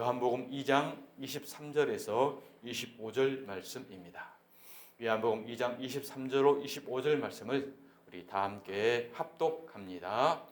요한복음 2장 23절에서 25절 말씀입니다. 요한복음 2장 23절로 25절 말씀을 우리 다 함께 합독합니다.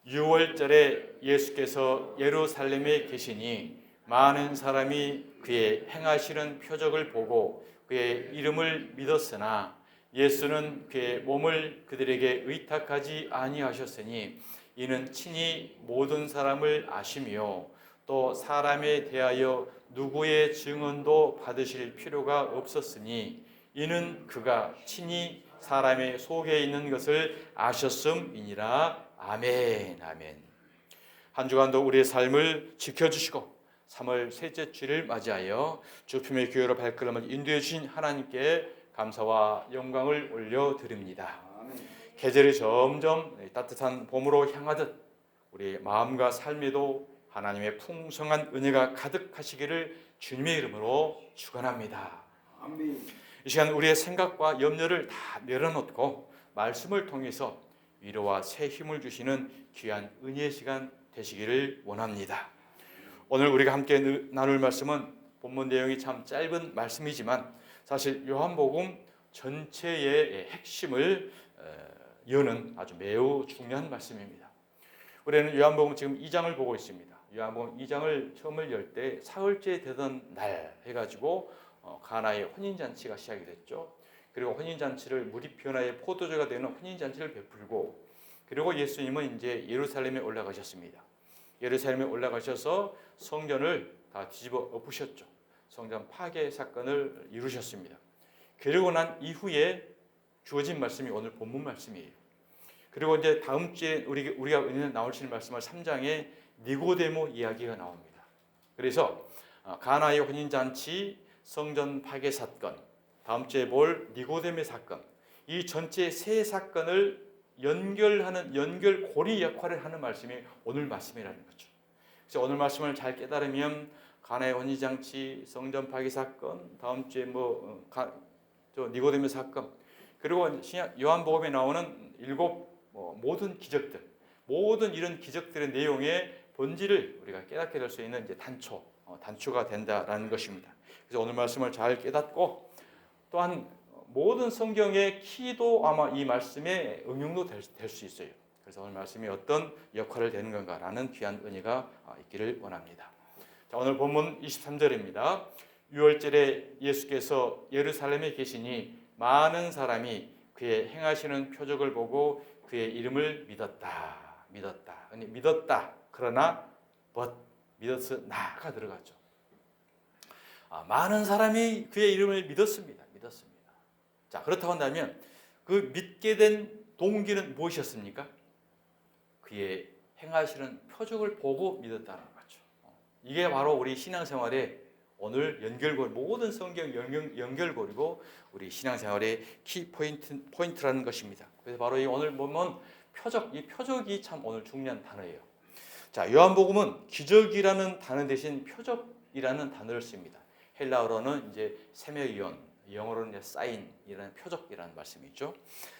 6월절에 예수께서 예루살렘에 계시니 많은 사람이 그의 행하시는 표적을 보고 그의 이름을 믿었으나 예수는 그의 몸을 그들에게 의탁하지 아니하셨으니 이는 친히 모든 사람을 아시며 또 사람에 대하여 누구의 증언도 받으실 필요가 없었으니 이는 그가 친히 사람의 속에 있는 것을 아셨음이니라. 아멘. 아멘. 한 주간도 우리의 삶을 지켜주시고 3월 셋째 주를 맞이하여 주품의 교회로 발걸음을 인도해 주신 하나님께 감사와 영광을 올려드립니다. 계절이 점점 따뜻한 봄으로 향하듯 우리 마음과 삶에도 하나님의 풍성한 은혜가 가득하시기를 주님의 이름으로 축원합니다. 아멘. 이 시간 우리의 생각과 염려를 다 내려놓고 말씀을 통해서 위로와 새 힘을 주시는 귀한 은혜의 시간 되시기를 원합니다. 오늘 우리가 함께 나눌 말씀은 본문 내용이 참 짧은 말씀이지만 사실 요한복음 전체의 핵심을 여는 아주 매우 중요한 말씀입니다. 우리는 요한복음 지금 2장을 보고 있습니다. 요한복음 2장을 처음을 열 때 사흘째 되던 날 해가지고 가나의 혼인잔치가 시작이 됐죠. 그리고 혼인잔치를 물이 변화의 포도주가 되는 혼인잔치를 베풀고 그리고 예수님은 이제 예루살렘에 올라가셨습니다. 예루살렘에 올라가셔서 성전을 다 뒤집어 엎으셨죠. 성전 파괴 사건을 이루셨습니다. 그리고 난 이후에 주어진 말씀이 오늘 본문 말씀이에요. 그리고 이제 다음 주에 우리가 은혜 나올 수 있는 말씀은 3장에 니고데모 이야기가 나옵니다. 그래서 가나의 혼인잔치, 성전 파괴 사건, 다음 주에 볼 니고데모 사건, 이 전체 세 사건을 연결하는 연결고리 역할을 하는 말씀이 오늘 말씀이라는 거죠. 그래서 오늘 말씀을 잘 깨달으면 가나의 혼인잔치, 성전 파괴 사건, 다음 주에 니고데모 사건, 그리고 요한복음에 나오는 7 모든 기적들, 모든 이런 기적들의 내용의 본질을 우리가 깨닫게 될 수 있는 이제 단초가 된다라는 것입니다. 그래서 오늘 말씀을 잘 깨닫고 또한 모든 성경의 키도 아마 이 말씀의 응용도 될 수 있어요. 그래서 오늘 말씀이 어떤 역할을 되는 건가라는 귀한 은혜가 있기를 원합니다. 자, 오늘 본문 23절입니다. 6월절에 예수께서 예루살렘에 계시니 많은 사람이 그의 행하시는 표적을 보고 그의 이름을 믿었다. 그러나 믿었으나가 들어가죠. 많은 사람이 그의 이름을 믿었습니다. 자, 그렇다고 한다면 그 믿게 된 동기는 무엇이었습니까? 그의 행하시는 표적을 보고 믿었다는 거죠. 이게 바로 우리 신앙생활의 오늘 연결고리, 모든 성경 연결고리고 우리 신앙생활의 키포인트라는 것입니다. 그래서 바로 이 오늘 보면 이 표적이 참 오늘 중요한 단어예요. 자, 요한복음은 기적이라는 단어 대신 표적이라는 단어를 씁니다. 헬라어로는 이제 세메이온, 영어로는 이제 사인이라는 표적이라는 말씀이죠.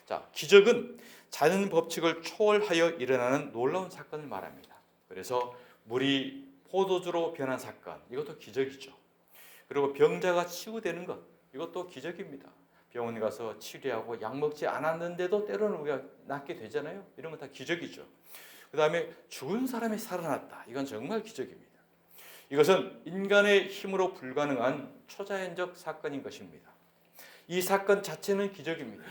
자, 기적은 자연 법칙을 초월하여 일어나는 놀라운 사건을 말합니다. 그래서 물이 포도주로 변한 사건, 이것도 기적이죠. 그리고 병자가 치유되는 것, 이것도 기적입니다. 병원에 가서 치료하고 약 먹지 않았는데도 때로는 우리가 낫게 되잖아요. 이런 건 다 기적이죠. 그 다음에 죽은 사람이 살아났다. 이건 정말 기적입니다. 이것은 인간의 힘으로 불가능한 초자연적 사건인 것입니다. 이 사건 자체는 기적입니다.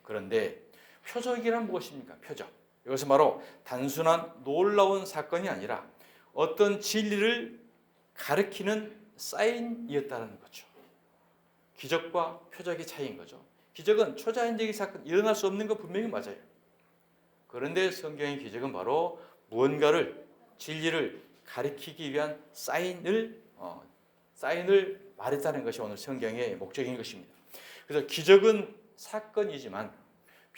그런데 표적이란 무엇입니까? 표적. 이것은 바로 단순한 놀라운 사건이 아니라 어떤 진리를 가리키는 사인이었다는 거죠. 기적과 표적의 차이인 거죠. 기적은 초자연적인 사건, 일어날 수 없는 거 분명히 맞아요. 그런데 성경의 기적은 바로 무언가를, 진리를 가리키기 위한 사인을 말했다는 것이 오늘 성경의 목적인 것입니다. 그래서 기적은 사건이지만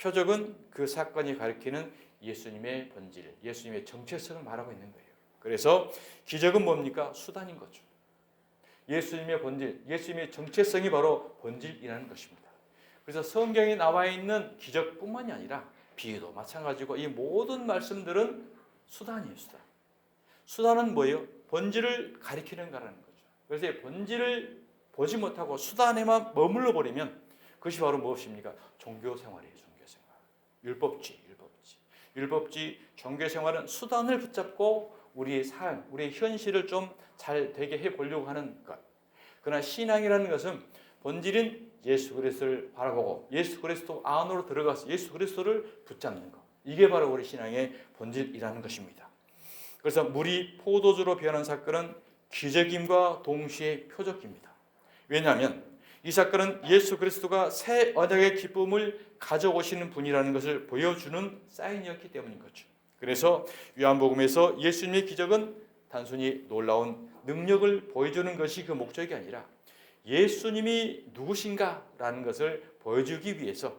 표적은 그 사건이 가리키는 예수님의 본질, 예수님의 정체성을 말하고 있는 거예요. 그래서 기적은 뭡니까? 수단인 거죠. 예수님의 본질, 예수님의 정체성이 바로 본질이라는 것입니다. 그래서 성경에 나와 있는 기적뿐만이 아니라 비유도 마찬가지고 이 모든 말씀들은 수단이에요. 수단은 뭐예요? 본질을 가리키는 거라는 거죠. 그래서 이 본질을 보지 못하고 수단에만 머물러 버리면 그것이 바로 무엇입니까? 종교 생활이에요. 종교 생활. 율법주의, 종교 생활은 수단을 붙잡고 우리의 삶, 우리의 현실을 좀 잘 되게 해보려고 하는 것. 그러나 신앙이라는 것은 본질인 예수 그리스도를 바라보고 예수 그리스도 안으로 들어가서 예수 그리스도를 붙잡는 것. 이게 바로 우리 신앙의 본질이라는 것입니다. 그래서 물이 포도주로 변한 사건은 기적임과 동시에 표적입니다. 왜냐하면 이 사건은 예수 그리스도가 새 언약의 기쁨을 가져오시는 분이라는 것을 보여주는 사인이었기 때문인 거죠. 그래서 요한복음에서 예수님의 기적은 단순히 놀라운 능력을 보여주는 것이 그 목적이 아니라 예수님이 누구신가라는 것을 보여주기 위해서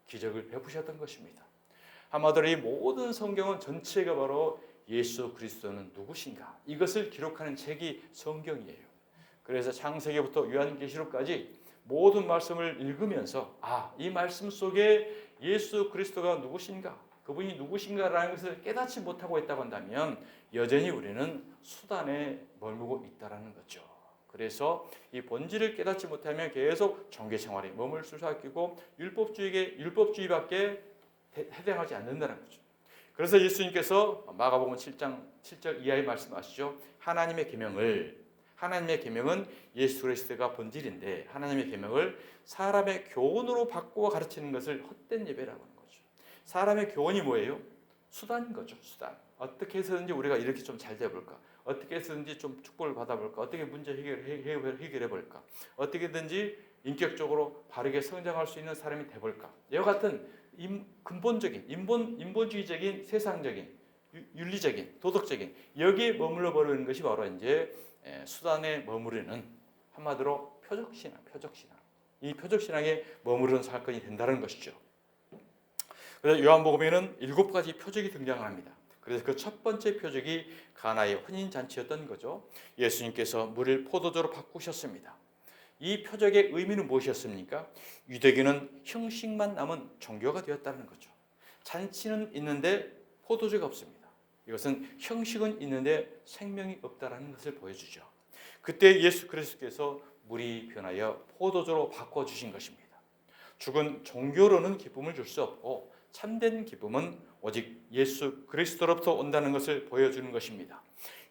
기적을 베푸셨던 것입니다. 한마디로 이 모든 성경은 전체가 바로 예수 그리스도는 누구신가 이것을 기록하는 책이 성경이에요. 그래서 창세기부터 요한계시록까지 모든 말씀을 읽으면서 이 말씀 속에 예수 그리스도가 누구신가 그분이 누구신가라는 것을 깨닫지 못하고 있다고 한다면 여전히 우리는 수단에 머물고 있다는 거죠. 그래서 이 본질을 깨닫지 못하면 계속 종교 생활에 머물 수밖에 없고 율법주의밖에 해당하지 않는다는 거죠. 그래서 예수님께서 마가복음 7장 7절 이하에 말씀하시죠. 하나님의 계명은 예수 그리스도가 본질인데 하나님의 계명을 사람의 교훈으로 바꾸어 가르치는 것을 헛된 예배라고 하는 거죠. 사람의 교훈이 뭐예요? 수단인 거죠. 수단. 어떻게 해서든지 우리가 이렇게 좀 잘 돼볼까? 어떻게 해서든지 좀 축복을 받아볼까? 어떻게 문제 해결해볼까? 어떻게든지 인격적으로 바르게 성장할 수 있는 사람이 돼볼까? 이와 같은 근본적인 인본주의적인 세상적인 윤리적인 도덕적인 여기에 머물러 버리는 것이 바로 이제 수단에 머무르는 한마디로 표적신앙. 이 표적신앙에 머무르는 사건이 된다는 것이죠. 그래서 요한복음에는 7가지 표적이 등장합니다. 그래서 그 첫 번째 표적이 가나의 혼인잔치였던 거죠. 예수님께서 물을 포도주로 바꾸셨습니다. 이 표적의 의미는 무엇이었습니까? 유대교는 형식만 남은 종교가 되었다는 거죠. 잔치는 있는데 포도주가 없습니다. 이것은 형식은 있는데 생명이 없다는 것을 보여주죠. 그때 예수 그리스도께서 물이 변하여 포도주로 바꿔주신 것입니다. 죽은 종교로는 기쁨을 줄 수 없고 참된 기쁨은 오직 예수 그리스도로부터 온다는 것을 보여주는 것입니다.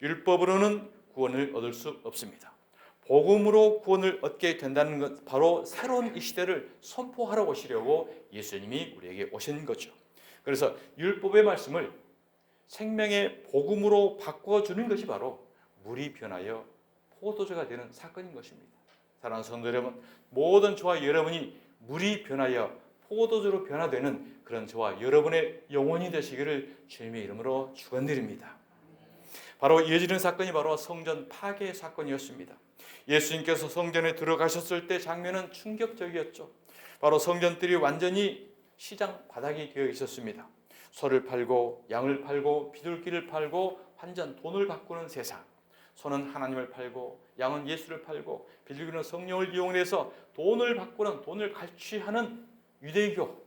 율법으로는 구원을 얻을 수 없습니다. 복음으로 구원을 얻게 된다는 것, 바로 새로운 이 시대를 선포하러 오시려고 예수님이 우리에게 오신 거죠. 그래서 율법의 말씀을 생명의 복음으로 바꿔주는 것이 바로 물이 변하여 포도주가 되는 사건인 것입니다. 사랑하는 성도 여러분, 모든 저와 여러분이 물이 변하여 포도주로 변화되는 그런 저와 여러분의 영혼이 되시기를 주님의 이름으로 축원드립니다. 바로 이어지는 사건이 바로 성전 파괴 사건이었습니다. 예수님께서 성전에 들어가셨을 때 장면은 충격적이었죠. 바로 성전들이 완전히 시장 바닥이 되어 있었습니다. 소를 팔고 양을 팔고 비둘기를 팔고 완전 돈을 바꾸는 세상. 소는 하나님을 팔고 양은 예수를 팔고 비둘기는 성령을 이용해서 돈을 바꾸는 돈을 갈취하는 유대교.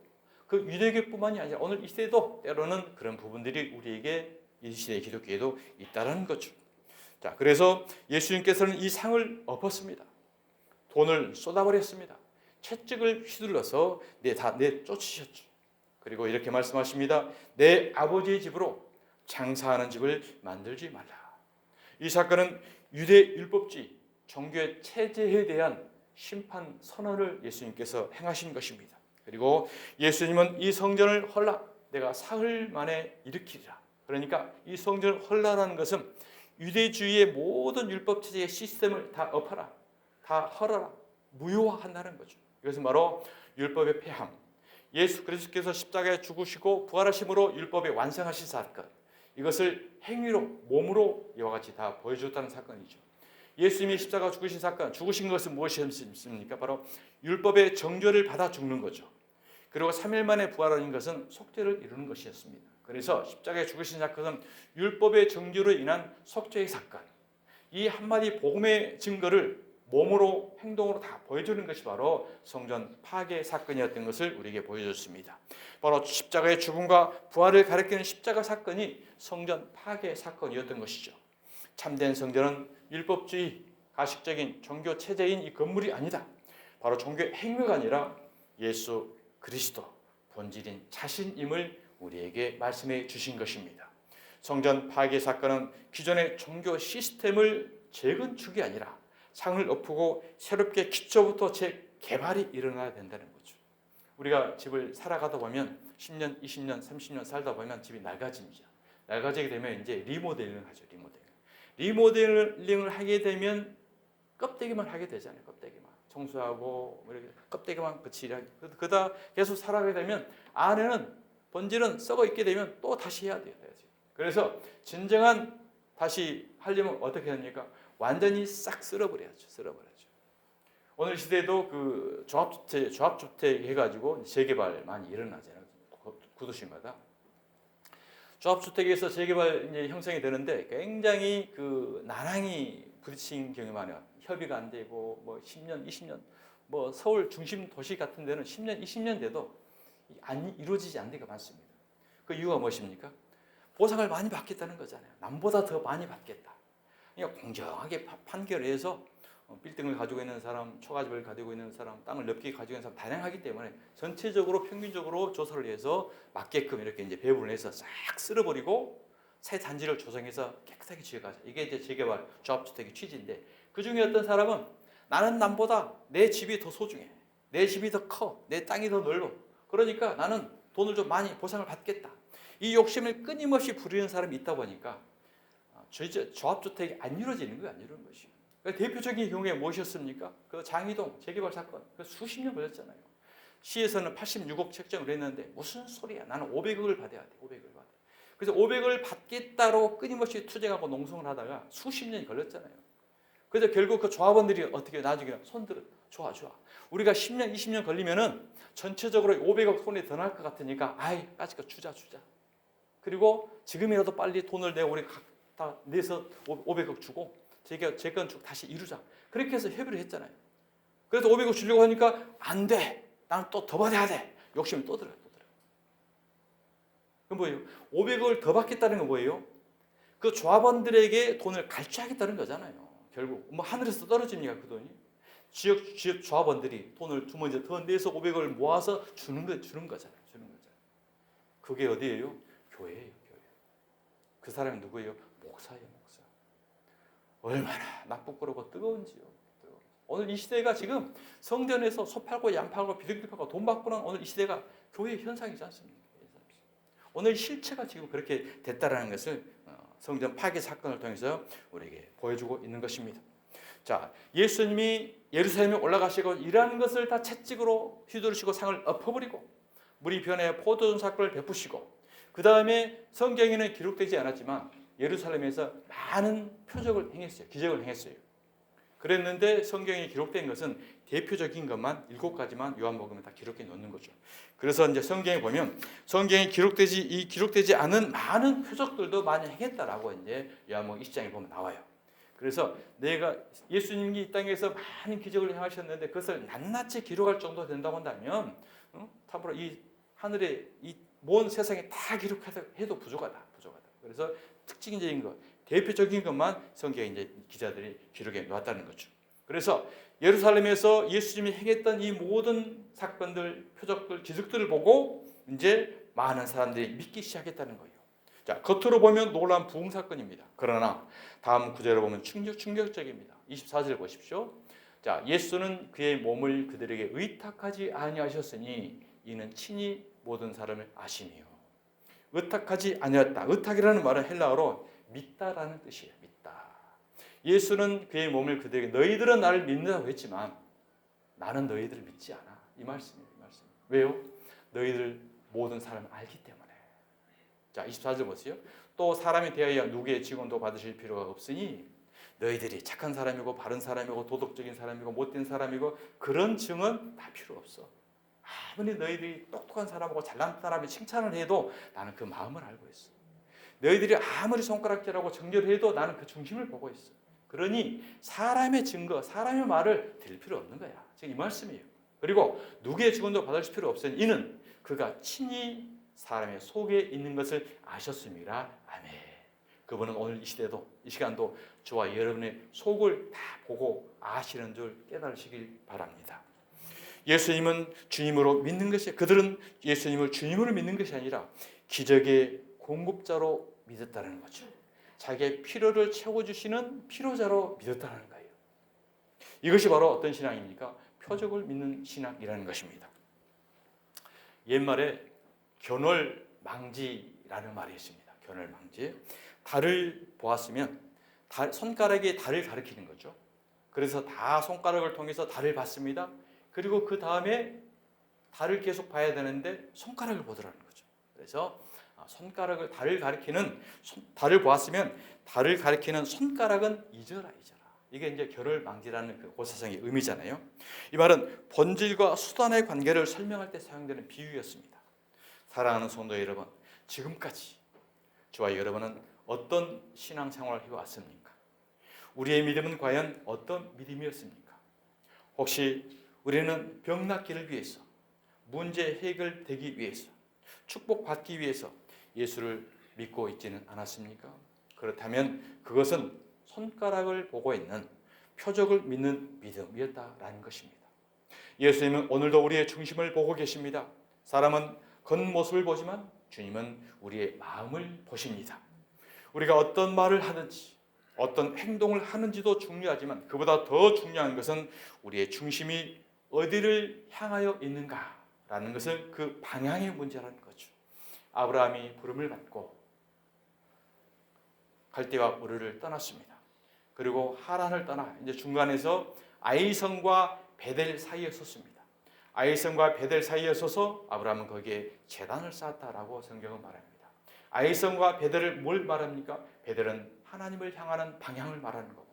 그 유대교뿐만이 아니라 오늘 이 시대도 때로는 그런 부분들이 우리에게 이 시대의 기독교에도 있다는 거죠. 자, 그래서 예수님께서는 이 상을 엎었습니다. 돈을 쏟아버렸습니다. 채찍을 휘둘러서 내쫓으셨죠. 그리고 이렇게 말씀하십니다. 내 아버지의 집으로 장사하는 집을 만들지 말라. 이 사건은 유대 율법주의, 종교의 체제에 대한 심판 선언을 예수님께서 행하신 것입니다. 그리고 예수님은 이 성전을 내가 사흘 만에 일으키리라. 그러니까 이 성전을 헐라라는 것은 유대주의의 모든 율법 체제의 시스템을 다 엎어라, 다 헐어라, 무효화한다는 거죠. 이것은 바로 율법의 폐함. 예수 그리스도께서 십자가에 죽으시고 부활하심으로 율법의 완성하신 사건. 이것을 행위로 몸으로 이와 같이 다 보여줬다는 사건이죠. 예수님이 십자가 죽으신 사건, 죽으신 것은 무엇이었습니까? 바로 율법의 정죄를 받아 죽는 거죠. 그리고 3일 만에 부활하는 것은 속죄를 이루는 것이었습니다. 그래서 십자가에 죽으신 사건은 율법의 정죄로 인한 속죄의 사건. 이 한마디 복음의 증거를 몸으로 행동으로 다 보여주는 것이 바로 성전 파괴 사건이었던 것을 우리에게 보여줬습니다. 바로 십자가의 죽음과 부활을 가리키는 십자가 사건이 성전 파괴 사건이었던 것이죠. 참된 성전은 율법주의, 가식적인 종교 체제인 이 건물이 아니다. 바로 종교의 행위가 아니라 예수 그리스도 본질인 자신임을 우리에게 말씀해 주신 것입니다. 성전 파괴 사건은 기존의 종교 시스템을 재건축이 아니라 상을 엎고 새롭게 기초부터 재개발이 일어나야 된다는 거죠. 우리가 집을 살아가다 보면 10년, 20년, 30년 살다 보면 집이 낡아집니다. 낡아지게 되면 이제 리모델링을 하죠. 리모델링을 하게 되면 껍데기만 하게 되잖아요. 껍데기만 청소하고 이렇게 껍데기만 거칠하게. 그러다 계속 살아가게 되면 안에는 본질은 썩어 있게 되면 또 다시 해야 돼요. 그래서 진정한 다시 하려면 어떻게 합니까? 완전히 싹 쓸어버려야죠. 오늘 시대에도 그 조합주택 해가지고 재개발 많이 일어나잖아요. 구도시마다. 조합주택에서 재개발 이제 형성이 되는데 굉장히 그 난항이 부딪힌 경우가 많아요. 협의가 안 되고 뭐 10년, 20년, 뭐 서울 중심 도시 같은 데는 10년, 20년 돼도 안 이루어지지 않는 데가 많습니다. 그 이유가 무엇입니까? 보상을 많이 받겠다는 거잖아요. 남보다 더 많이 받겠다. 그러니까 공정하게 판결을 해서 빌딩을 가지고 있는 사람, 초가집을 가지고 있는 사람, 땅을 넓게 가지고 있는 사람 다양하기 때문에 전체적으로 평균적으로 조사를 해서 맞게끔 이렇게 이제 배분을 해서 싹 쓸어버리고 새 단지를 조성해서 깨끗하게 지어가자. 이게 이제 재개발 조합주택의 취지인데 그 중에 어떤 사람은 나는 남보다 내 집이 더 소중해. 내 집이 더 커. 내 땅이 더 넓어. 그러니까 나는 돈을 좀 많이 보상을 받겠다. 이 욕심을 끊임없이 부리는 사람이 있다 보니까 조합주택이 안 이루어지는 거예요. 안 이루어지는 것이에요. 대표적인 경우에 무엇이었습니까? 그 장이동 재개발 사건. 수십 년 걸렸잖아요. 시에서는 86억 책정을 했는데 무슨 소리야. 나는 500억을 받아야 돼. 500억을 받아. 그래서 500억을 받겠다고 끊임없이 투쟁하고 농성을 하다가 수십 년이 걸렸잖아요. 그래서 결국 그 조합원들이 어떻게 나중에 손들어. 좋아. 우리가 10년, 20년 걸리면은 전체적으로 500억 손에 더 날 것 같으니까 아이, 까짓거 주자. 그리고 지금이라도 빨리 돈을 내고 우리 다 내서 500억 주고 재건축 다시 이루자. 그렇게 해서 협의를 했잖아요. 그래서 500억 주려고 하니까 안 돼. 나는 또 더 받아야 돼. 욕심이 또 들어요. 그럼 뭐예요? 500억을 더 받겠다는 건 뭐예요? 그 조합원들에게 돈을 갈취하겠다는 거잖아요. 결국 뭐 하늘에서 떨어집니까 그 돈이? 지역 조합원들이 돈을 주머니에 더 내서 500억을 모아서 주는 거잖아요. 그게 어디예요? 교회예요. 그 사람이 누구예요? 목사예요. 목사. 얼마나 나쁘고 뜨거운지요. 오늘 이 시대가 지금 성전에서 소 팔고 양 팔고 비둘기 팔고 돈 받고는 오늘 이 시대가 교회의 현상이지 않습니까? 오늘 실체가 지금 그렇게 됐다라는 것을 성전 파괴 사건을 통해서 우리에게 보여주고 있는 것입니다. 자, 예수님이 예루살렘에 올라가시고 이러한 것을 다 채찍으로 휘두르시고 상을 엎어버리고 물이 변해 포도주 사건을 베푸시고 그 다음에 성경에는 기록되지 않았지만 예루살렘에서 많은 표적을 행했어요. 기적을 행했어요. 그랬는데 성경에 기록된 것은 대표적인 것만 7가지만 요한복음에 다 기록해 놓는 거죠. 그래서 이제 성경에 보면 성경에 기록되지 않은 많은 표적들도 많이 행했다라고 이제 요한복음 20장에 보면 나와요. 그래서 예수님이 이 땅에서 많은 기적을 행하셨는데 그것을 낱낱이 기록할 정도 된다고 한다면 참으로 이 하늘의 이 먼 세상에 다 기록해도 부족하다. 그래서 특징적인 것, 대표적인 것만 성경에 이제 기자들이 기록해 놓았다는 거죠. 그래서 예루살렘에서 예수님이 행했던 이 모든 사건들, 표적들, 기적들을 보고 이제 많은 사람들이 믿기 시작했다는 거예요. 자, 겉으로 보면 놀라운 부흥 사건입니다. 그러나 다음 구절을 보면 충격적입니다. 24절 보십시오. 자, 예수는 그의 몸을 그들에게 의탁하지 아니하셨으니 이는 친히 모든 사람을 아시니요. 의탁하지 아니었다. 의탁이라는 말은 헬라어로 믿다라는 뜻이에요. 믿다. 예수는 그의 몸을 그들에게 너희들은 나를 믿는다고 했지만 나는 너희들을 믿지 않아. 이 말씀이에요. 왜요? 너희들 모든 사람을 알기 때문에. 자, 24절 보세요. 또 사람이 대하여 누구의 증언도 받으실 필요가 없으니 너희들이 착한 사람이고 바른 사람이고 도덕적인 사람이고 못된 사람이고 그런 증언 다 필요 없어. 아무리 너희들이 똑똑한 사람하고 잘난 사람이 칭찬을 해도 나는 그 마음을 알고 있어. 너희들이 아무리 손가락질하고 정죄해도 나는 그 중심을 보고 있어. 그러니 사람의 증거, 사람의 말을 들을 필요 없는 거야. 지금 이 말씀이에요. 그리고 누구의 증언도 받을 필요 없으니 이는 그가 친히 사람의 속에 있는 것을 아셨습니다. 아멘. 그분은 오늘 이 시대도 이 시간도 저와 여러분의 속을 다 보고 아시는 줄 깨달으시길 바랍니다. 예수님은 주님으로 믿는 것이, 그들은 예수님을 주님으로 믿는 것이 아니라 기적의 공급자로 믿었다는 거죠. 자기의 필요를 채워주시는 필요자로 믿었다는 거예요. 이것이 바로 어떤 신앙입니까? 표적을 믿는 신앙이라는 것입니다. 옛말에 견월망지라는 말이 있습니다. 견월망지. 달을 보았으면 손가락이 달을 가리키는 거죠. 그래서 다 손가락을 통해서 달을 봤습니다. 그리고 그 다음에 달을 계속 봐야 되는데 손가락을 보더라는 거죠. 그래서 손가락을 달을 보았으면 달을 가리키는 손가락은 잊어라. 이게 이제 결월망지라는 그 고사성의 의미잖아요. 이 말은 본질과 수단의 관계를 설명할 때 사용되는 비유였습니다. 사랑하는 성도 여러분, 지금까지 저와 여러분은 어떤 신앙생활을 해왔습니까? 우리의 믿음은 과연 어떤 믿음이었습니까? 혹시 우리는 병 낫기를 위해서, 문제 해결되기 위해서, 축복받기 위해서 예수를 믿고 있지는 않았습니까? 그렇다면 그것은 손가락을 보고 있는 표적을 믿는 믿음이었다라는 것입니다. 예수님은 오늘도 우리의 중심을 보고 계십니다. 사람은 겉모습을 보지만 주님은 우리의 마음을 보십니다. 우리가 어떤 말을 하든지 어떤 행동을 하는지도 중요하지만 그보다 더 중요한 것은 우리의 중심이 어디를 향하여 있는가라는 것을 그 방향의 문제라는 거죠. 아브라함이 부름을 받고 갈대와 우르를 떠났습니다. 그리고 하란을 떠나 이제 중간에서 아이성과 베델 사이에 섰습니다. 아이성과 베델 사이에 서서 아브라함은 거기에 제단을 쌓았다라고 성경은 말합니다. 아이성과 베델을 뭘 말합니까? 베델은 하나님을 향하는 방향을 말하는 거고,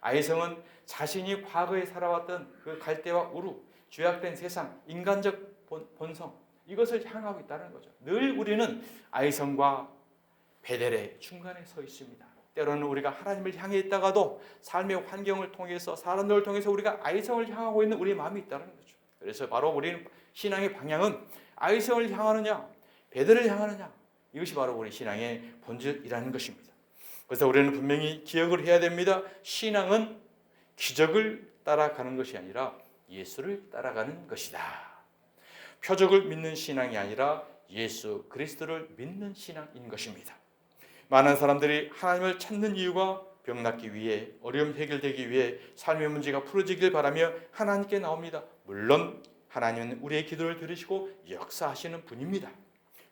아이성은 자신이 과거에 살아왔던 그 갈대와 우루, 죄악된 세상, 인간적 본성, 이것을 향하고 있다는 거죠. 늘 우리는 아이성과 베델의 중간에 서 있습니다. 때로는 우리가 하나님을 향해 있다가도 삶의 환경을 통해서 사람들을 통해서 우리가 아이성을 향하고 있는 우리의 마음이 있다는 거죠. 그래서 바로 우리는 신앙의 방향은 아이성을 향하느냐 베델을 향하느냐, 이것이 바로 우리 신앙의 본질이라는 것입니다. 그래서 우리는 분명히 기억을 해야 됩니다. 신앙은 기적을 따라가는 것이 아니라 예수를 따라가는 것이다. 표적을 믿는 신앙이 아니라 예수 그리스도를 믿는 신앙인 것입니다. 많은 사람들이 하나님을 찾는 이유가 병 낫기 위해, 어려움 해결되기 위해, 삶의 문제가 풀어지길 바라며 하나님께 나옵니다. 물론 하나님은 우리의 기도를 들으시고 역사하시는 분입니다.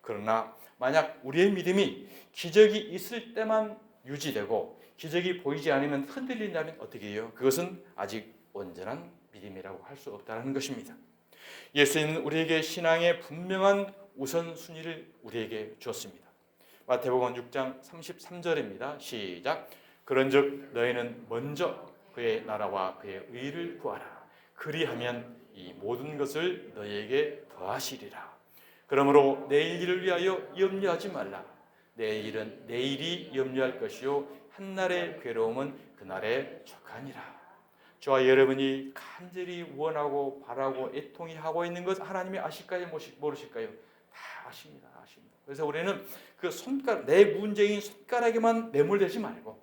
그러나 만약 우리의 믿음이 기적이 있을 때만 유지되고 기적이 보이지 않으면 흔들린다면 어떻게 해요? 그것은 아직 온전한 믿음이라고 할 수 없다는 것입니다. 예수님은 우리에게 신앙의 분명한 우선순위를 우리에게 주었습니다. 마태복음 6장 33절입니다. 시작. 그런즉 너희는 먼저 그의 나라와 그의 의를 구하라. 그리하면 이 모든 것을 너희에게 더하시리라. 그러므로 내일 일을 위하여 염려하지 말라. 내일 일은 내일이 염려할 것이요 한날의 괴로움은 그날에 족하니라. 저와 여러분이 간절히 원하고 바라고 애통히 하고 있는 것 하나님이 아실까요? 모르실까요? 다 아십니다. 그래서 우리는 그 손가락, 내 문제인 손가락에만 매몰되지 말고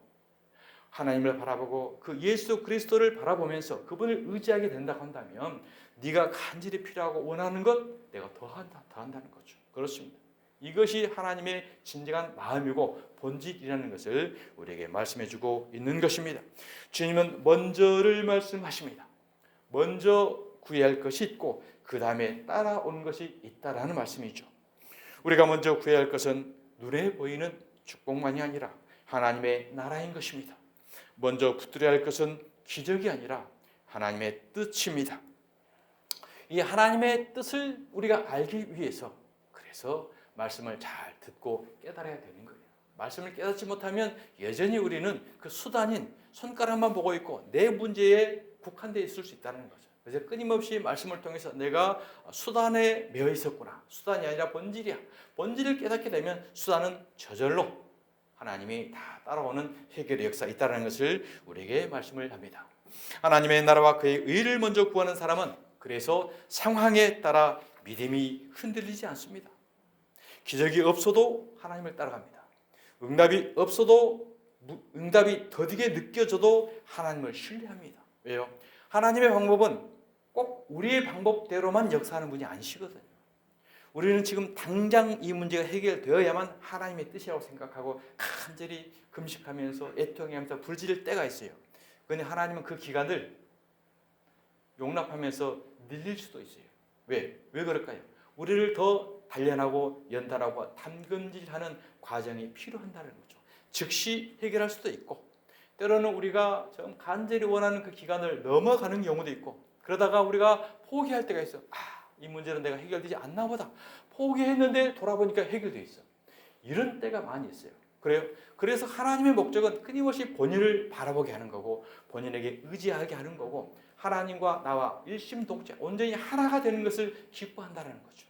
하나님을 바라보고 그 예수 그리스도를 바라보면서 그분을 의지하게 된다고 한다면 네가 간절히 필요하고 원하는 것 내가 더한다는 거죠. 그렇습니다. 이것이 하나님의 진정한 마음이고 본질이라는 것을 우리에게 말씀해주고 있는 것입니다. 주님은 먼저를 말씀하십니다. 먼저 구해야 할 것이 있고 그 다음에 따라오는 것이 있다라는 말씀이죠. 우리가 먼저 구해야 할 것은 눈에 보이는 축복만이 아니라 하나님의 나라인 것입니다. 먼저 붙들어야 할 것은 기적이 아니라 하나님의 뜻입니다. 이 하나님의 뜻을 우리가 알기 위해서 그래서 말씀을 잘 듣고 깨달아야 되는 거예요. 말씀을 깨닫지 못하면 여전히 우리는 그 수단인 손가락만 보고 있고 내 문제에 국한되어 있을 수 있다는 거죠. 그래서 끊임없이 말씀을 통해서 내가 수단에 매여 있었구나. 수단이 아니라 본질이야. 본질을 깨닫게 되면 수단은 저절로 하나님이 다 따라오는 해결의 역사가 있다는 것을 우리에게 말씀을 합니다. 하나님의 나라와 그의 의를 먼저 구하는 사람은 그래서 상황에 따라 믿음이 흔들리지 않습니다. 기적이 없어도 하나님을 따라갑니다. 응답이 없어도 응답이 더디게 느껴져도 하나님을 신뢰합니다. 왜요? 하나님의 방법은 꼭 우리의 방법대로만 역사하는 분이 아니시거든요. 우리는 지금 당장 이 문제가 해결되어야만 하나님의 뜻이라고 생각하고 간절히 금식하면서 애통하면서 부르짖을 때가 있어요. 그런데 하나님은 그 기간을 용납하면서 늘릴 수도 있어요. 왜 그럴까요? 우리를 더 단련하고 연단하고 담금질하는 과정이 필요한다는 거죠. 즉시 해결할 수도 있고, 때로는 우리가 좀 간절히 원하는 그 기간을 넘어가는 경우도 있고, 그러다가 우리가 포기할 때가 있어. 이 문제는 내가 해결되지 않나 보다. 포기했는데 돌아보니까 해결돼 있어. 이런 때가 많이 있어요. 그래요? 그래서 하나님의 목적은 끊임없이 본인을 바라보게 하는 거고, 본인에게 의지하게 하는 거고, 하나님과 나와 일심동체 온전히 하나가 되는 것을 기뻐한다는 거죠.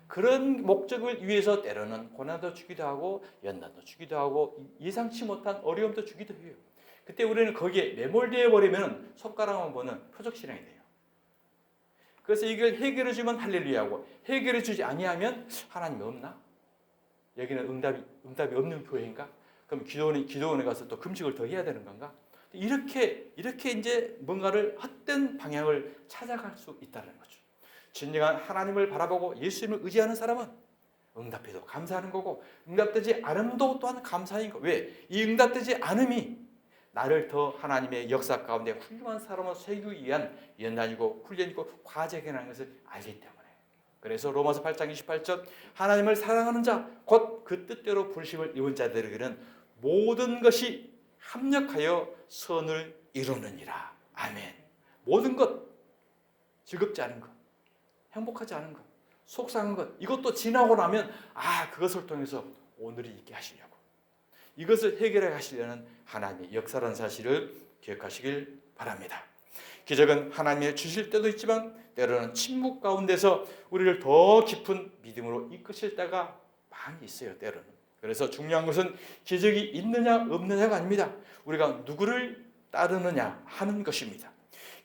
그런 목적을 위해서 때로는 고난도 주기도 하고 연단도 주기도 하고 예상치 못한 어려움도 주기도 해요. 그때 우리는 거기에 매몰되어 버리면 손가락만 보는 표적신앙이 돼요. 그래서 이걸 해결해 주면 할렐루야고, 해결해 주지 아니하면 하나님이 없나? 여기는 응답이 없는 교회인가? 그럼 기도원에 가서 또 금식을 더 해야 되는 건가? 이렇게 이제 뭔가를 헛된 방향을 찾아갈 수 있다는 거죠. 진정한 하나님을 바라보고 예수님을 의지하는 사람은 응답해도 감사하는 거고, 응답되지 않음도 또한 감사인 거. 왜? 이 응답되지 않음이 나를 더 하나님의 역사 가운데 훌륭한 사람으로 세우기 위한 연단이고 훈련이고 과제라는 것을 알기 때문에. 그래서 로마서 8장 28절 하나님을 사랑하는 자 곧 그 뜻대로 부르심을 입은 자들에게는 모든 것이 합력하여 선을 이루느니라. 아멘. 모든 것, 즐겁지 않은 것, 행복하지 않은 것, 속상한 것, 이것도 지나고 나면 그것을 통해서 오늘이 있게 하시려고, 이것을 해결해 가시려는 하나님의 역사라는 사실을 기억하시길 바랍니다. 기적은 하나님의 주실 때도 있지만 때로는 침묵 가운데서 우리를 더 깊은 믿음으로 이끄실 때가 많이 있어요. 때로는. 그래서 중요한 것은 기적이 있느냐 없느냐가 아닙니다. 우리가 누구를 따르느냐 하는 것입니다.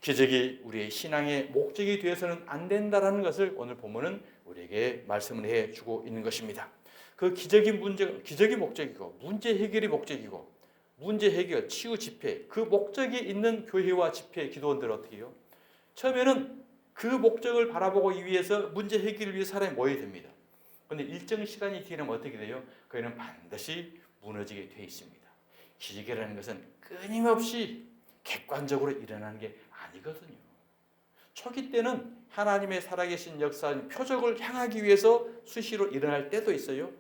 기적이 우리의 신앙의 목적이 되어서는 안 된다라는 것을 오늘 본문은 우리에게 말씀을 해주고 있는 것입니다. 그 기적이 목적이고 문제 해결이 목적이고, 문제 해결, 치유 집회, 그 목적이 있는 교회와 집회, 기도원들 어떻게 해요? 처음에는 그 목적을 바라보기 위해서 문제 해결을 위해 사람이 모여야 됩니다. 그런데 일정 시간이 지나면 어떻게 돼요? 그에는 반드시 무너지게 되어 있습니다. 기적이라는 것은 끊임없이 객관적으로 일어나는 게 아니거든요. 초기 때는 하나님의 살아계신 역사인 표적을 향하기 위해서 수시로 일어날 때도 있어요.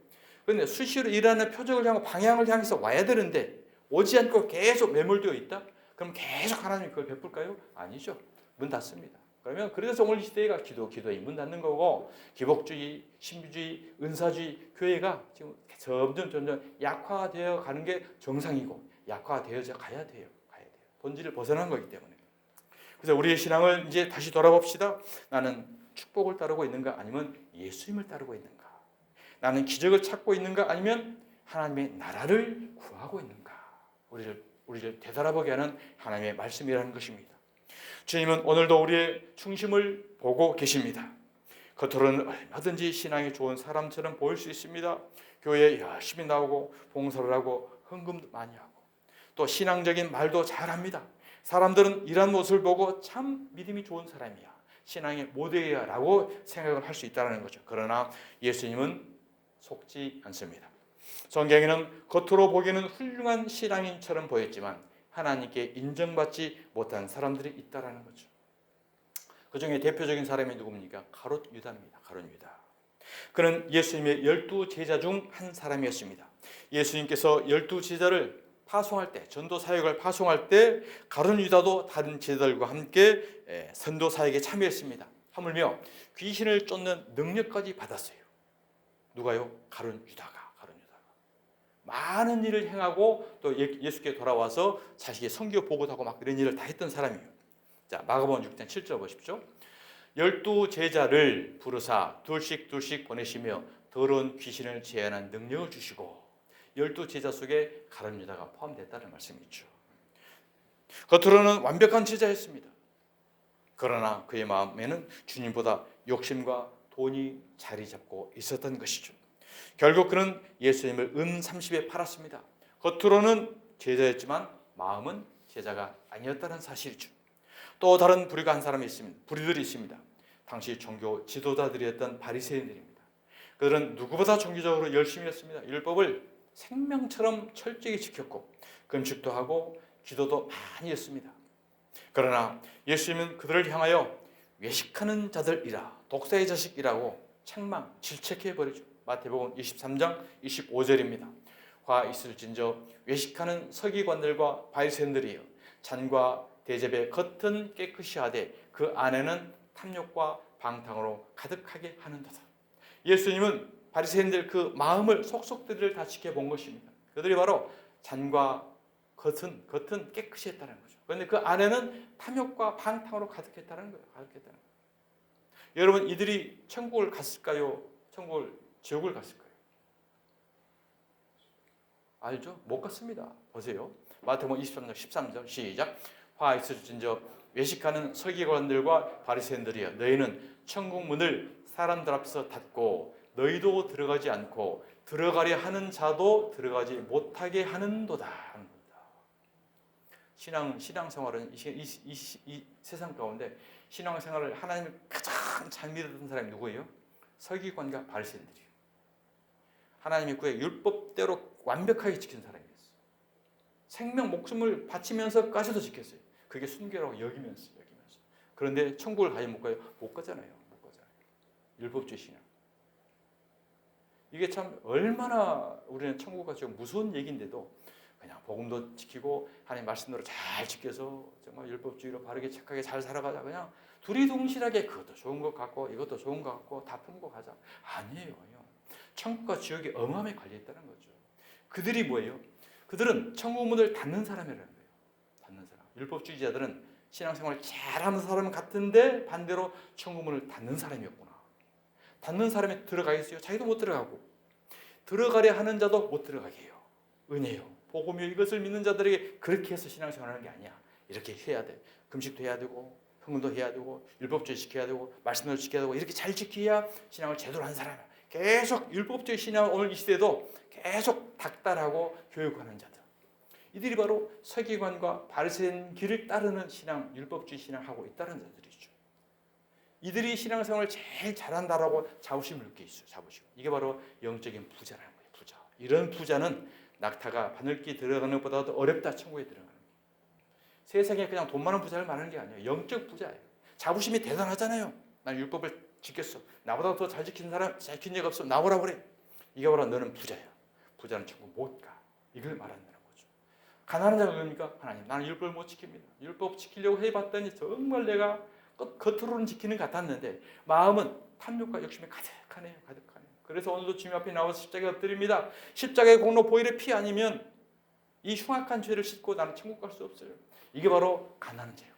그런데 수시로 일어나는 표적을 향하고 방향을 향해서 와야 되는데 오지 않고 계속 매몰되어 있다? 그럼 계속 하나님이 그걸 베풀까요? 아니죠. 문 닫습니다. 그래서 오늘 시대가 기도의 문 닫는 거고, 기복주의, 신비주의, 은사주의 교회가 지금 점점 약화되어 가는 게 정상이고, 약화되어져 가야 돼요. 본질을 벗어난 거기 때문에. 그래서 우리의 신앙을 이제 다시 돌아봅시다. 나는 축복을 따르고 있는가 아니면 예수님을 따르고 있는가? 나는 기적을 찾고 있는가 아니면 하나님의 나라를 구하고 있는가? 우리를 되돌아보게 하는 하나님의 말씀이라는 것입니다. 주님은 오늘도 우리의 중심을 보고 계십니다. 겉으로는 얼마든지 신앙이 좋은 사람처럼 보일 수 있습니다. 교회에 열심히 나오고 봉사를 하고 헌금도 많이 하고 또 신앙적인 말도 잘합니다. 사람들은 이런 모습을 보고 참 믿음이 좋은 사람이야, 신앙의 모델이야 라고 생각을 할 수 있다는 거죠. 그러나 예수님은 속지 않습니다. 성경에는 겉으로 보기에는 훌륭한 신앙인처럼 보였지만 하나님께 인정받지 못한 사람들이 있다는 거죠. 그 중에 대표적인 사람이 누굽니까? 가룟 유다입니다. 가룟 유다. 그는 예수님의 12제자 중 한 사람이었습니다. 예수님께서 12제자를 파송할 때, 전도 사역을 파송할 때 가룟 유다도 다른 제자들과 함께 선도 사역에 참여했습니다. 하물며 귀신을 쫓는 능력까지 받았어요. 누가요? 가룟 유다가. 많은 일을 행하고 또 예수께 돌아와서 자식의 선교 보고도 하고 막 이런 일을 다 했던 사람이에요. 자, 마가복음 6장 7절 보십시오. 12제자를 부르사 둘씩 보내시며 더러운 귀신을 제한한 능력을 주시고, 12제자 속에 가룟 유다가 포함됐다는 말씀이죠. 겉으로는 완벽한 제자였습니다. 그러나 그의 마음에는 주님보다 욕심과 돈이 자리 잡고 있었던 것이죠. 결국 그는 예수님을 은 30에 팔았습니다. 겉으로는 제자였지만 마음은 제자가 아니었다는 사실이죠. 또 다른 부류가 한 사람이 있습니다. 부류들이 있습니다. 당시 종교 지도자들이었던 바리새인들입니다. 그들은 누구보다 종교적으로 열심히 했습니다. 율법을 생명처럼 철저히 지켰고 금식도 하고 기도도 많이 했습니다. 그러나 예수님은 그들을 향하여 외식하는 자들이라, 독사의 자식이라고 책망, 질책해버리죠. 마태복음 23장 25절입니다. 화 있을진저 외식하는 서기관들과 바리새인들이여 잔과 대접의 겉은 깨끗이 하되 그 안에는 탐욕과 방탕으로 가득하게 하는도다. 예수님은 바리새인들 그 마음을 속속들이를 다 지켜본 것입니다. 그들이 바로 잔과 겉은 깨끗이 했다는 거죠. 그런데 그 안에는 탐욕과 방탕으로 가득했다는 거예요. 여러분, 이들이 천국을 갔을까요? 지옥을 갔을까요? 알죠? 못 갔습니다. 보세요. 마태복음 23장 13절 시작. 화 있을진저 외식하는 서기관들과 바리새인들이여 너희는 천국 문을 사람들 앞에서 닫고 너희도 들어가지 않고 들어가려 하는 자도 들어가지 못하게 하는도다. 신앙생활은 이 세상 가운데 신앙생활을 하나님을 가장 잘 믿었던 사람이 누구예요? 서기관과 바리새인들이에요. 하나님의 구에 율법대로 완벽하게 지킨 사람이었어요. 생명 목숨을 바치면서까지도 지켰어요. 그게 순교라고 여기면서. 그런데 천국을 가지 못 가요? 못 가잖아요. 율법주의 신앙. 이게 참 얼마나 우리는 천국 가지고 무서운 얘기인데도 그냥 복음도 지키고 하나님 말씀대로 잘 지켜서 정말 율법주의로 바르게 착하게 잘 살아가자. 그냥 두리둥실하게 그것도 좋은 것 같고 이것도 좋은 것 같고 다 품고 가자. 아니에요. 천국과 지옥이 엄하게 관리했다는 거죠. 그들이 뭐예요? 그들은 천국 문을 닫는 사람이라는 거예요. 닫는 사람. 율법주의자들은 신앙생활 잘하는 사람 같은데 반대로 천국 문을 닫는 사람이었구나. 닫는 사람이 들어가겠어요? 자기도 못 들어가고 들어가려 하는 자도 못 들어가게 해요. 은혜요. 복음이요. 이것을 믿는 자들에게 그렇게 해서 신앙생활하는 게 아니야. 이렇게 해야 돼. 금식도 해야 되고 헌금도 해야 되고 율법주의 지켜야 되고 말씀을 지켜야 되고 이렇게 잘 지켜야 신앙을 제대로 하는 사람이야. 계속 율법주의 신앙 오늘 이 시대도 계속 닥달하고 교육하는 자들. 이들이 바로 서기관과 바리새인 길을 따르는 신앙, 율법주의 신앙하고 있다는 자들이죠. 이들이 신앙생활을 제일 잘한다라고 자부심을 느끼고 있어요. 자부심. 이게 바로 영적인 부자라는 거예요. 부자. 이런 부자는 낙타가 바늘기 들어가는 것보다도 어렵다. 천국에 들어가는 거예요. 세상에 그냥 돈 많은 부자를 말하는 게 아니에요. 영적 부자예요. 자부심이 대단하잖아요. 난 율법을 지켰어. 나보다 더 잘 지킨 사람, 지킨 적 없어. 나오라 그래. 이게 바로 너는 부자야. 부자는 천국 못 가. 이걸 말한다는 거죠. 가난한 자가 그러니까 하나님, 나는 율법을 못 지킵니다. 율법 지키려고 해봤더니 정말 내가 겉으로는 지키는 것 같았는데 마음은 탐욕과 욕심이 가득하네요. 그래서 오늘도 주님 앞에 나와서 십자가에 엎드립니다. 십자가의 공로 보혈의 피 아니면 이 흉악한 죄를 씻고 나는 천국 갈 수 없어요. 이게 바로 가난한 자예요.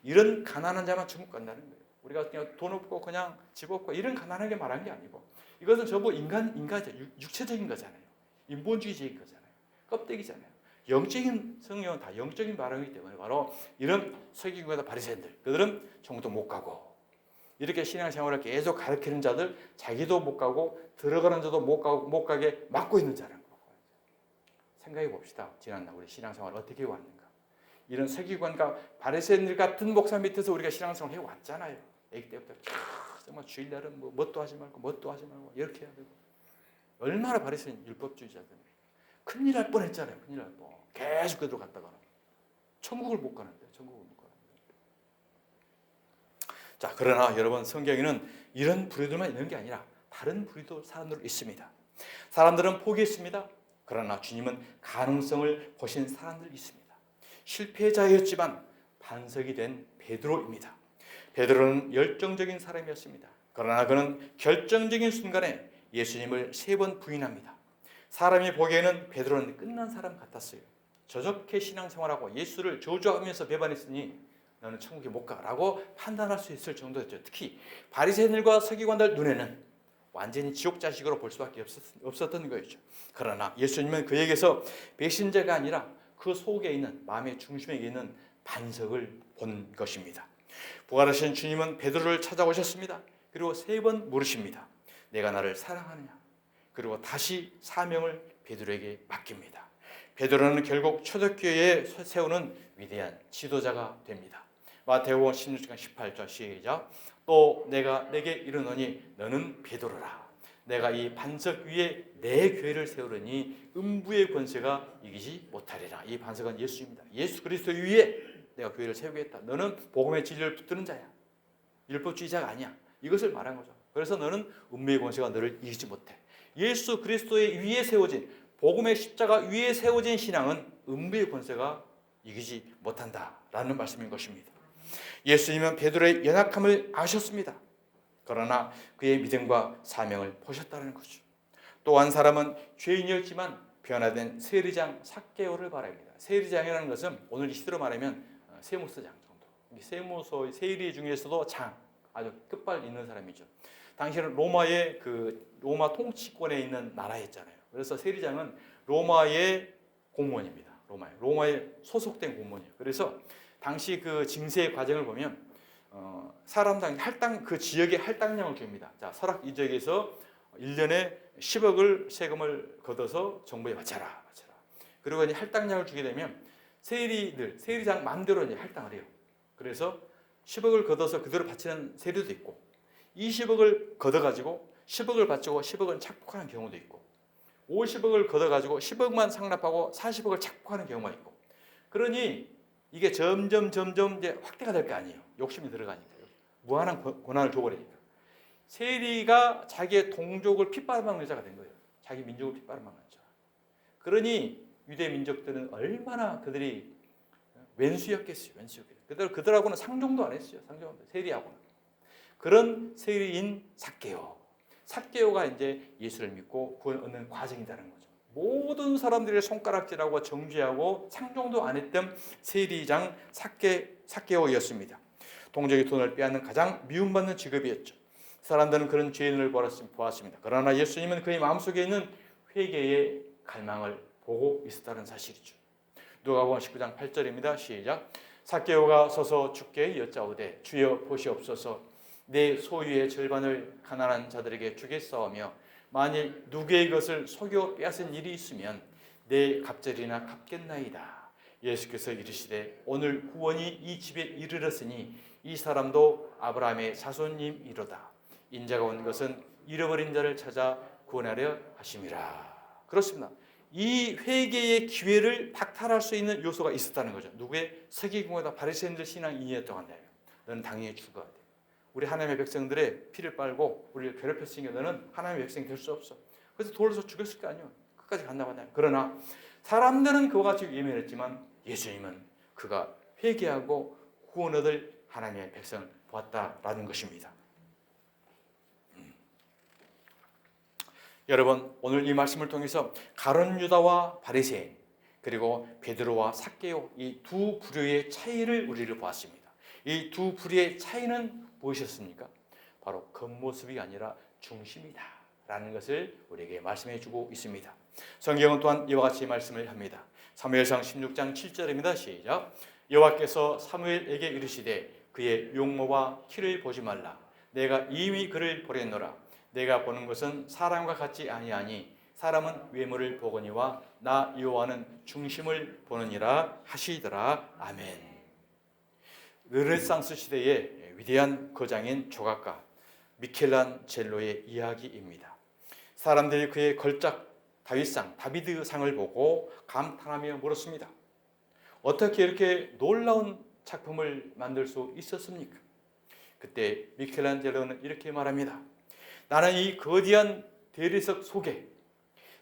이런 가난한 자만 천국 간다는 거예요. 우리가 그냥 돈 없고 그냥 집 없고 이런 가난하게 말한 게 아니고 이것은 전부 인간이죠. 육체적인 거잖아요. 인본주의적인 거잖아요. 껍데기잖아요. 영적인 성령은 다 영적인 발언이기 때문에 바로 이런 서기관과 바리새인들 그들은 천국도 못 가고 이렇게 신앙생활을 계속 가르치는 자들 자기도 못 가고 들어가는 자도 못 가게 막고 있는 자라는 거예요. 생각해 봅시다. 지난날 우리 신앙생활 어떻게 왔는가. 이런 서기관과 바리새인들 같은 목사 밑에서 우리가 신앙생활 해왔잖아요. 애기 때부터 정말 주일날은 뭣도 하지 말고 이렇게 해야 되고 얼마나 바리새인 율법주의자들 큰일 날 뻔했잖아요. 큰일 날 뻔. 계속 그대로 갔다가 천국을 못 가는데. 자, 그러나 여러분 성경에는 이런 부류들만 있는 게 아니라 다른 부류도 사람들 있습니다. 사람들은 포기했습니다. 그러나 주님은 가능성을 보신 사람들이 있습니다. 실패자였지만 반석이 된 베드로입니다. 베드로는 열정적인 사람이었습니다. 그러나 그는 결정적인 순간에 예수님을 3번 부인합니다. 사람이 보기에는 베드로는 끝난 사람 같았어요. 저렇게 신앙생활하고 예수를 저주하면서 배반했으니 너는 천국에 못 가라고 판단할 수 있을 정도였죠. 특히 바리새인들과 서기관들 눈에는 완전히 지옥 자식으로 볼 수밖에 없었던 거였죠. 그러나 예수님은 그에게서 배신자가 아니라 그 속에 있는 마음의 중심에 있는 반석을 본 것입니다. 부활하신 주님은 베드로를 찾아오셨습니다. 그리고 3번 물으십니다. 내가 나를 사랑하느냐? 그리고 다시 사명을 베드로에게 맡깁니다. 베드로는 결국 초대교회에 세우는 위대한 지도자가 됩니다. 마태복음 16장 18절 시작. 또 내가 내게 이르노니 너는 베드로라. 내가 이 반석 위에 내 교회를 세우려니 음부의 권세가 이기지 못하리라. 이 반석은 예수입니다. 예수 그리스도 위에 내가 교회를 세우겠다. 너는 복음의 진리를 붙드는 자야. 율법주의자가 아니야. 이것을 말한 거죠. 그래서 너는 음부의 권세가 너를 이기지 못해. 예수 그리스도의 위에 세워진 복음의 십자가 위에 세워진 신앙은 음부의 권세가 이기지 못한다라는 말씀인 것입니다. 예수님은 베드로의 연약함을 아셨습니다. 그러나 그의 믿음과 사명을 보셨다는 거죠. 또 한 사람은 죄인이었지만 변화된 세리장 삭개오를 바랍니다. 세리장이라는 것은 오늘 시대로 말하면 세무서장 정도. 세무서 세리 중에서도 장, 아주 끝발 있는 사람이죠. 당시에는 로마의 로마 통치권에 있는 나라였잖아요. 그래서 세리장은 로마의 공무원입니다. 로마에 소속된 공무원이에요. 그래서 당시 그 징세 과정을 보면 사람당 그 지역의 할당량을 줍니다. 자, 설악 이 지역에서 1년에 10억을 세금을 걷어서 정부에 바쳐라. 그리고 이제 할당량을 주게 되면 세리장 마음대로 이제 할당을 해요. 그래서 10억을 걷어서 그대로 바치는 세리도 있고 20억을 걷어가지고 10억을 바치고 10억은 착복하는 경우도 있고 50억을 걷어가지고 10억만 상납하고 40억을 착복하는 경우가 있고 그러니 이게 점점 이제 확대가 될 거 아니에요. 욕심이 들어가니까 무한한 권한을 줘버리니까 세리가 자기의 동족을 핏바람하는 여자가 된 거예요. 자기 민족을 핏바람하는 여자. 그러니 유대 민족들은 얼마나 그들이 왼수였겠어요. 그들하고는 상종도 안 했어요. 세리하고는. 그런 세리인 삭개오가 이제 예수를 믿고 구원 얻는 과정이라는 거죠. 모든 사람들의 손가락질하고 정죄하고 상종도 안 했던 세리장 삭개오였습니다. 동족의 돈을 빼앗는 가장 미움받는 직업이었죠. 사람들은 그런 죄인을 보았습니다. 그러나 예수님은 그의 마음속에 있는 회개의 갈망을 보고 있었다는 사실이죠. 누가복음 19장 8절입니다. 시작. 삭개오가 서서 주께 여짜오되 주여 보시옵소서 내 소유의 절반을 가난한 자들에게 주겠사오며 만일 누구의 것을 속여 빼앗은 일이 있으면 내 갑절이나 갚겠나이다. 예수께서 이르시되 오늘 구원이 이 집에 이르렀으니 이 사람도 아브라함의 자손임이로다. 인자가 온 것은 잃어버린 자를 찾아 구원하려 하심이라. 그렇습니다. 이 회개의 기회를 박탈할 수 있는 요소가 있었다는 거죠. 누구의 서기관과 바리새인들 신앙 2년 동안 돼요. 너는 당연히 죽어야 돼. 우리 하나님의 백성들의 피를 빨고 우리를 괴롭혔으니까 너는 하나님의 백성이 될 수 없어. 그래서 돌려서 죽였을 거 아니에요. 끝까지 간다고 하나요. 그러나 사람들은 그와 같이 예민했지만 예수님은 그가 회개하고 구원 얻을 하나님의 백성을 보았다라는 것입니다. 여러분 오늘 이 말씀을 통해서 가룟 유다와 바리새인 그리고 베드로와 삭개오 이 두 부류의 차이를 우리를 보았습니다. 이 두 부류의 차이는 무엇이었습니까? 바로 겉모습이 아니라 중심이다 라는 것을 우리에게 말씀해 주고 있습니다. 성경은 또한 이와 같이 말씀을 합니다. 사무엘상 16장 7절입니다. 시작. 여호와께서 사무엘에게 이르시되 그의 용모와 키를 보지 말라. 내가 이미 그를 보냈노라. 내가 보는 것은 사람과 같지 아니하니 사람은 외모를 보거니와 나 여호와는 중심을 보느니라 하시더라. 아멘. 르네상스 시대의 위대한 거장인 조각가 미켈란젤로의 이야기입니다. 사람들이 그의 걸작 다비드상을 보고 감탄하며 물었습니다. 어떻게 이렇게 놀라운 작품을 만들 수 있었습니까? 그때 미켈란젤로는 이렇게 말합니다. 나는 이 거대한 대리석 속에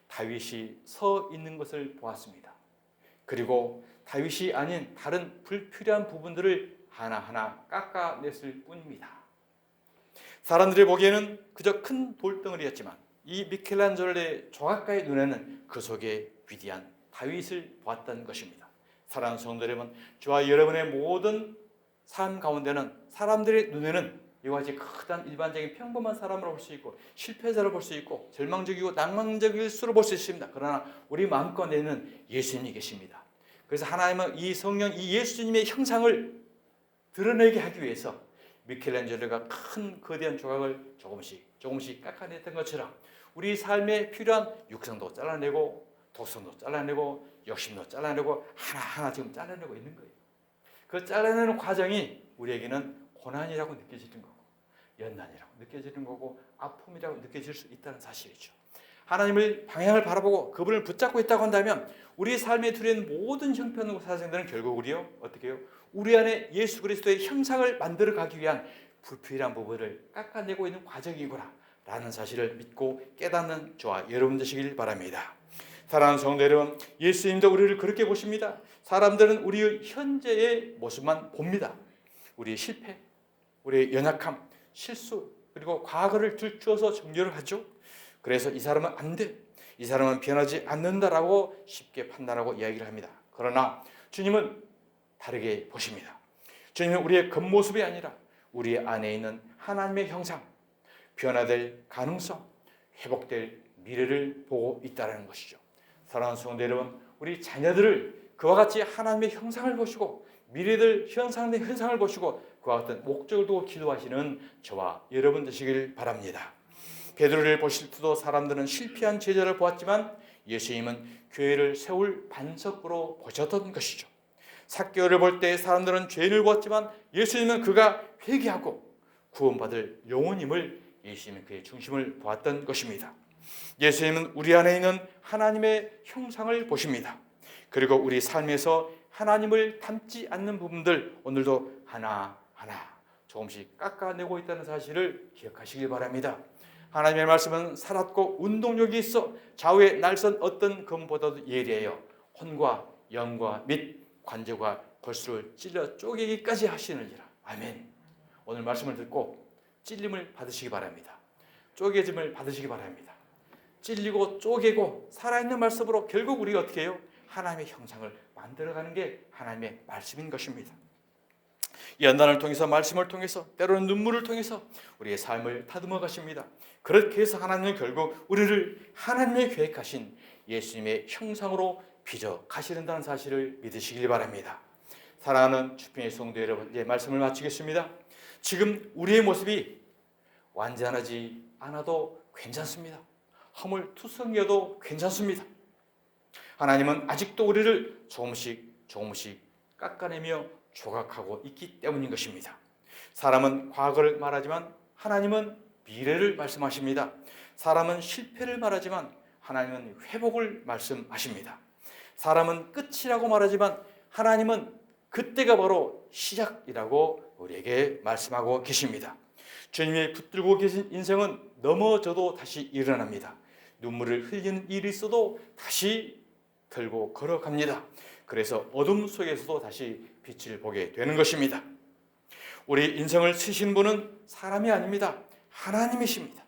다윗이 서 있는 것을 보았습니다. 그리고 다윗이 아닌 다른 불필요한 부분들을 하나하나 깎아냈을 뿐입니다. 사람들이 보기에는 그저 큰 돌덩어리였지만 이 미켈란젤로의 조각가의 눈에는 그 속에 위대한 다윗을 보았던 것입니다. 사랑하는 성도 여러분, 저와 여러분의 모든 삶 가운데는 사람들의 눈에는 이와 같이 크단 일반적인 평범한 사람으로 볼 수 있고 실패자로 볼 수 있고 절망적이고 낭만적일 수로 볼 수 있습니다. 그러나 우리 마음가운데는 예수님이 계십니다. 그래서 하나님은 이 성령, 이 예수님의 형상을 드러내게 하기 위해서 미켈란젤로가 큰 거대한 조각을 조금씩 깎아냈던 것처럼 우리 삶에 필요한 육성도 잘라내고 독성도 잘라내고 욕심도 잘라내고 하나하나 지금 잘라내고 있는 거예요. 그 잘라내는 과정이 우리에게는 고난이라고 느껴지는 거고 연난이라고 느껴지는 거고 아픔이라고 느껴질 수 있다는 사실이죠. 하나님을 방향을 바라보고 그분을 붙잡고 있다고 한다면 우리 삶에 들어있는 모든 형편과 사정들은 결국 우리요 어떻게 해요? 우리 안에 예수 그리스도의 형상을 만들어 가기 위한 불필요한 부분을 깎아내고 있는 과정이구나 라는 사실을 믿고 깨닫는 저와 여러분 되시길 바랍니다. 사랑하는 성도 여러분, 예수님도 우리를 그렇게 보십니다. 사람들은 우리의 현재의 모습만 봅니다. 우리의 실패, 우리의 연약함, 실수 그리고 과거를 들추어서 정죄를 하죠. 그래서 이 사람은 안 돼, 이 사람은 변하지 않는다라고 쉽게 판단하고 이야기를 합니다. 그러나 주님은 다르게 보십니다. 주님은 우리의 겉모습이 아니라 우리 안에 있는 하나님의 형상, 변화될 가능성, 회복될 미래를 보고 있다는 것이죠. 사랑하는 성도 여러분, 우리 자녀들을 그와 같이 하나님의 형상을 보시고 미래들 현상을 보시고 그와 같은 목적을 두고 기도하시는 저와 여러분 되시길 바랍니다. 베드로를 보실 때도 사람들은 실패한 제자를 보았지만 예수님은 교회를 세울 반석으로 보셨던 것이죠. 삭개오를 볼 때 사람들은 죄인을 보았지만 예수님은 그가 회개하고 구원받을 영혼임을 예수님은 그의 중심을 보았던 것입니다. 예수님은 우리 안에 있는 하나님의 형상을 보십니다. 그리고 우리 삶에서 하나님을 닮지 않는 부분들 오늘도 하나하나 조금씩 깎아내고 있다는 사실을 기억하시길 바랍니다. 하나님의 말씀은 살았고 운동력이 있어 좌우에 날선 어떤 검보다도 예리해요. 혼과 영과 및 관절과 골수를 찔러 쪼개기까지 하시느니라. 아멘. 오늘 말씀을 듣고 찔림을 받으시기 바랍니다. 쪼개짐을 받으시기 바랍니다. 찔리고 쪼개고 살아있는 말씀으로 결국 우리가 어떻게 해요? 하나님의 형상을 만들어가는 게 하나님의 말씀인 것입니다. 연단을 통해서 말씀을 통해서 때로는 눈물을 통해서 우리의 삶을 다듬어 가십니다. 그렇게 해서 하나님은 결국 우리를 하나님의 계획하신 예수님의 형상으로 빚어 가시는다는 사실을 믿으시길 바랍니다. 사랑하는 주평의 성도 여러분, 이제 말씀을 마치겠습니다. 지금 우리의 모습이 완전하지 않아도 괜찮습니다. 허물투성이어도 괜찮습니다. 하나님은 아직도 우리를 조금씩 깎아내며 조각하고 있기 때문인 것입니다. 사람은 과거를 말하지만 하나님은 미래를 말씀하십니다. 사람은 실패를 말하지만 하나님은 회복을 말씀하십니다. 사람은 끝이라고 말하지만 하나님은 그때가 바로 시작이라고 우리에게 말씀하고 계십니다. 주님이 붙들고 계신 인생은 넘어져도 다시 일어납니다. 눈물을 흘리는 일이 있어도 다시 들고 걸어갑니다. 그래서 어둠 속에서도 다시 빛을 보게 되는 것입니다. 우리 인생을 쓰신 분은 사람이 아닙니다. 하나님이십니다.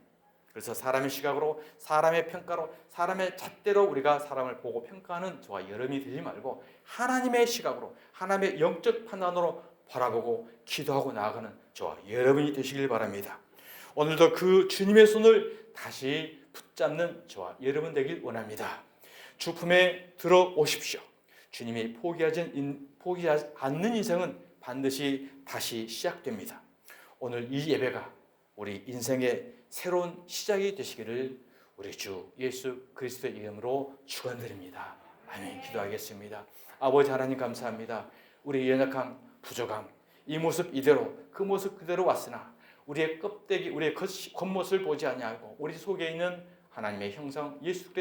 그래서 사람의 시각으로, 사람의 평가로, 사람의 잣대로 우리가 사람을 보고 평가하는 저와 여러분이 되지 말고 하나님의 시각으로, 하나님의 영적 판단으로 바라보고 기도하고 나아가는 저와 여러분이 되시길 바랍니다. 오늘도 그 주님의 손을 다시 붙잡는 저와 여러분 되길 원합니다. 주 품에 들어오십시오. 주님이 포기하지 않는 인생은 반드시 다시 시작됩니다. 오늘 이 예배가 우리 인생의 새로운 시작이 되시기를 우리 주 예수 그리스도의 이름으로 축원드립니다. 아멘. 기도하겠습니다. 아버지 하나님 감사합니다. 우리의 연약함, 부족함, 이 모습 이대로 그 모습 그대로 왔으나 우리의 껍데기, 우리의 겉모습을 보지 아니하고 우리 속에 있는 하나님의 형상 예수 그리스도